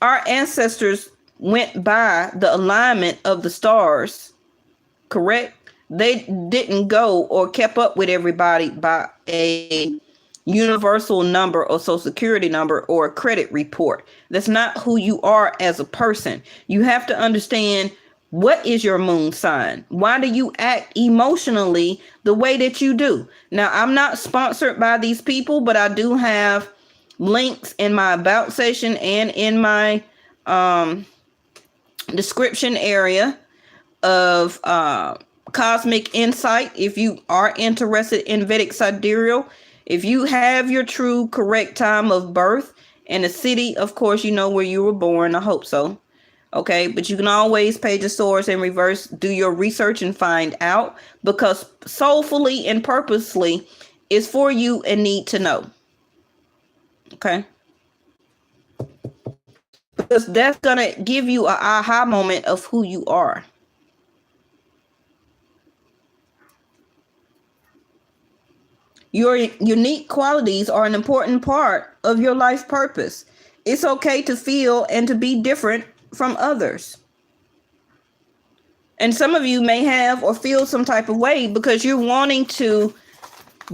Our ancestors went by the alignment of the stars, correct? They didn't go or kept up with everybody by a universal number or social security number or a credit report. That's not who you are as a person. You have to understand, what is your moon sign? Why do you act emotionally the way that you do? Now, I'm not sponsored by these people, but I do have links in my about section and in my description area of Cosmic Insight. If you are interested in Vedic Sidereal, if you have your true correct time of birth and the city, of course, you know where you were born. I hope so. Okay, but you can always page the source in reverse, do your research and find out, because soulfully and purposely is for you and need to know. Okay, because that's gonna give you an aha moment of who you are. Your unique qualities are an important part of your life purpose. It's okay to feel and to be different from others. And some of you may have or feel some type of way because you're wanting to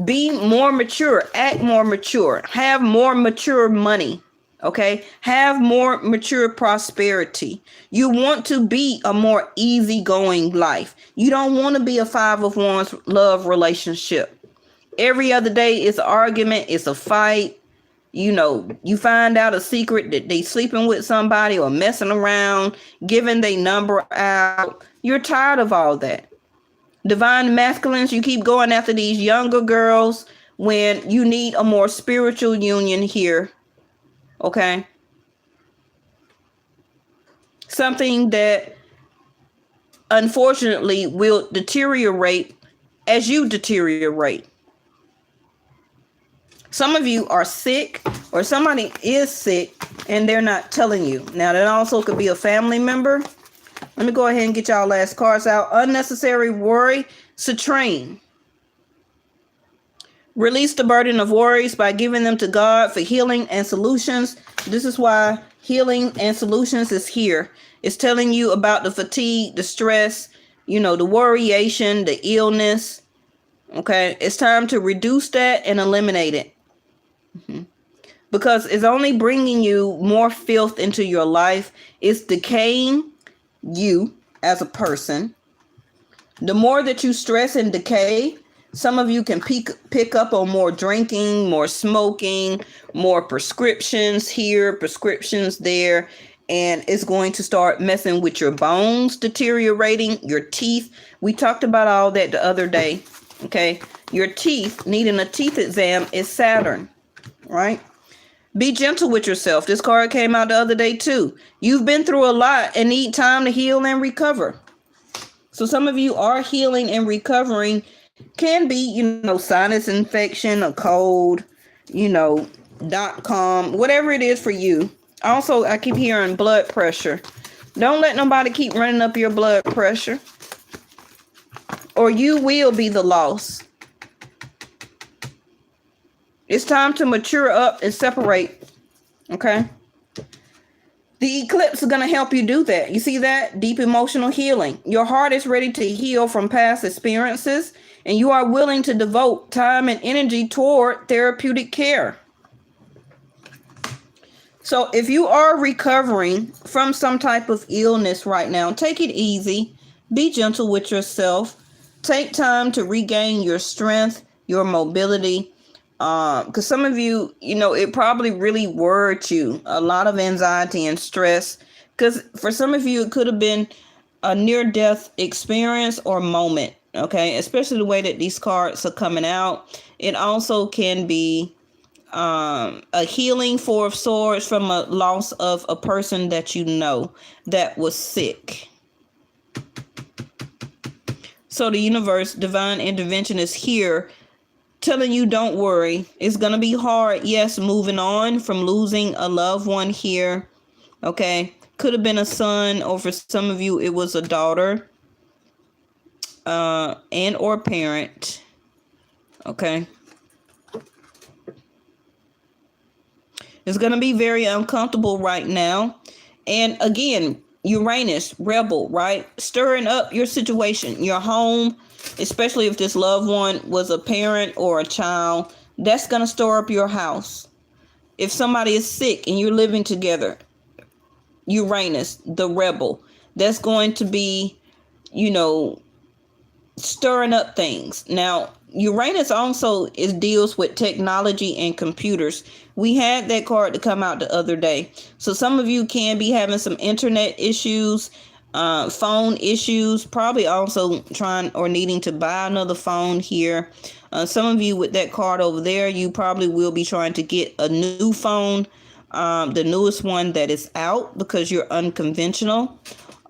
be more mature, act more mature, have more mature money, okay? Have more mature prosperity. You want to be a more easygoing life. You don't want to be a 5 of Wands love relationship. Every other day it's an argument, it's a fight. You know, you find out a secret that they sleeping with somebody or messing around, giving their number out. You're tired of all that. Divine masculines, you keep going after these younger girls when you need a more spiritual union here. Okay? Something that unfortunately will deteriorate as you deteriorate. Some of you are sick or somebody is sick and they're not telling you. Now, that also could be a family member. Let me go ahead and get y'all last cards out. Unnecessary worry, Citrine. Release the burden of worries by giving them to God for healing and solutions. This is why healing and solutions is here. It's telling you about the fatigue, the stress, you know, the worryation, the illness. Okay, it's time to reduce that and eliminate it. Because it's only bringing you more filth into your life. It's decaying you as a person. The more that you stress and decay, some of you can pick up on more drinking, more smoking, more prescriptions here, prescriptions there, and it's going to start messing with your bones, deteriorating your teeth. We talked about all that the other day. Okay, your teeth, needing a teeth exam is Saturn, right? Be gentle with yourself. This card came out the other day too. You've been through a lot and need time to heal and recover. So some of you are healing and recovering. Can be, you know, sinus infection, a cold, you know, .com, whatever it is for you. Also, I keep hearing blood pressure. Don't let nobody keep running up your blood pressure, or you will be the loss. It's time to mature up and separate. Okay. The eclipse is going to help you do that. You see that? Deep emotional healing. Your heart is ready to heal from past experiences, and you are willing to devote time and energy toward therapeutic care. So if you are recovering from some type of illness right now, take it easy. Be gentle with yourself. Take time to regain your strength, your mobility. Because some of you, you know, it probably really worried you. A lot of anxiety and stress. Because for some of you, it could have been a near-death experience or moment. Okay, especially the way that these cards are coming out. It also can be a healing, Four of Swords, from a loss of a person that you know that was sick. So the universe, divine intervention is here telling you don't worry. It's going to be hard. Yes, moving on from losing a loved one here. Okay, could have been a son, or for some of you it was a daughter and or parent. Okay. It's going to be very uncomfortable right now. And again, Uranus, rebel, right? Stirring up your situation, your home, especially if this loved one was a parent or a child. That's going to stir up your house. If somebody is sick and you're living together, Uranus, the rebel, that's going to be, you know, stirring up things. Now, Uranus also deals with technology and computers. We had that card to come out the other day. So some of you can be having some internet issues, phone issues, probably also trying or needing to buy another phone here. Some of you with that card over there, you probably will be trying to get a new phone, the newest one that is out, because you're unconventional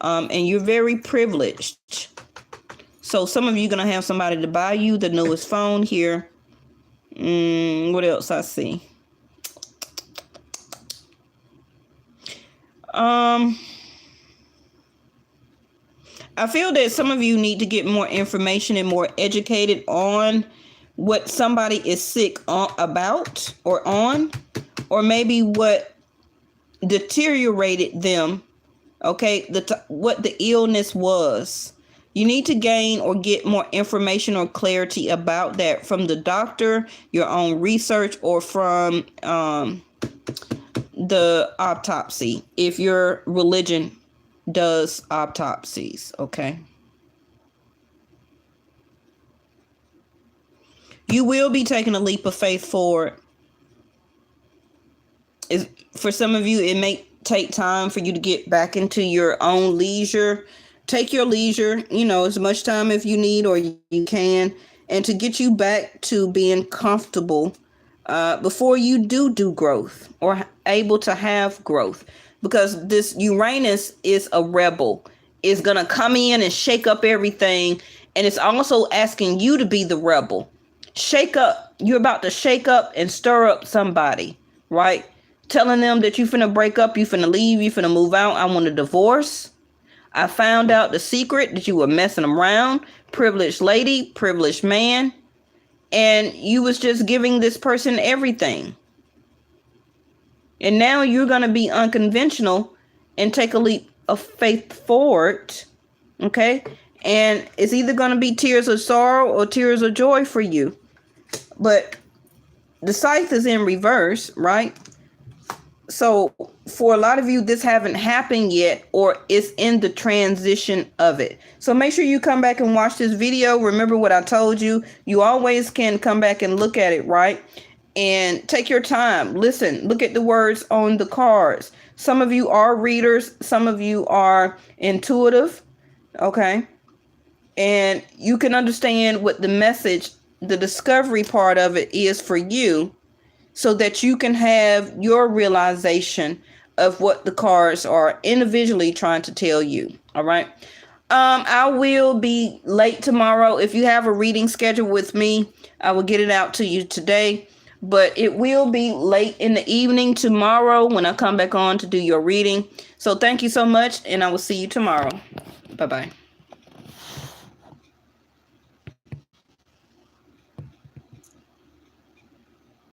and you're very privileged. So some of you are going to have somebody to buy you the newest phone here. What else I see? I feel that some of you need to get more information and more educated on what somebody is sick about or on, or maybe what deteriorated them. Okay, what the illness was. You need to gain or get more information or clarity about that from the doctor, your own research, or from the autopsy, if your religion does autopsies, okay? You will be taking a leap of faith forward. For some of you, it may take time for you to get back into your own leisure. Take your leisure, as much time if you need or you can, and to get you back to being comfortable before you do growth or able to have growth. Because this Uranus is a rebel. It's going to come in and shake up everything. And it's also asking you to be the rebel. Shake up. You're about to shake up and stir up somebody, right? Telling them that you finna break up, you finna leave, you finna move out. I want a divorce. I found out the secret that you were messing around. Privileged lady, privileged man. And you was just giving this person everything. And now you're going to be unconventional and take a leap of faith forward. Okay? And it's either going to be tears of sorrow or tears of joy for you. But the scythe is in reverse, right? So for a lot of you, this haven't happened yet, or it's in the transition of it. So make sure you come back and watch this video. Remember what I told you. You always can come back and look at it, right? And take your time. Listen, look at the words on the cards. Some of you are readers. Some of you are intuitive. Okay. And you can understand what the message, the discovery part of it is for you, so that you can have your realization of what the cards are individually trying to tell you. All right. I will be late tomorrow. If you have a reading schedule with me, I will get it out to you today. But it will be late in the evening tomorrow when I come back on to do your reading. So thank you so much, and I will see you tomorrow. Bye-bye.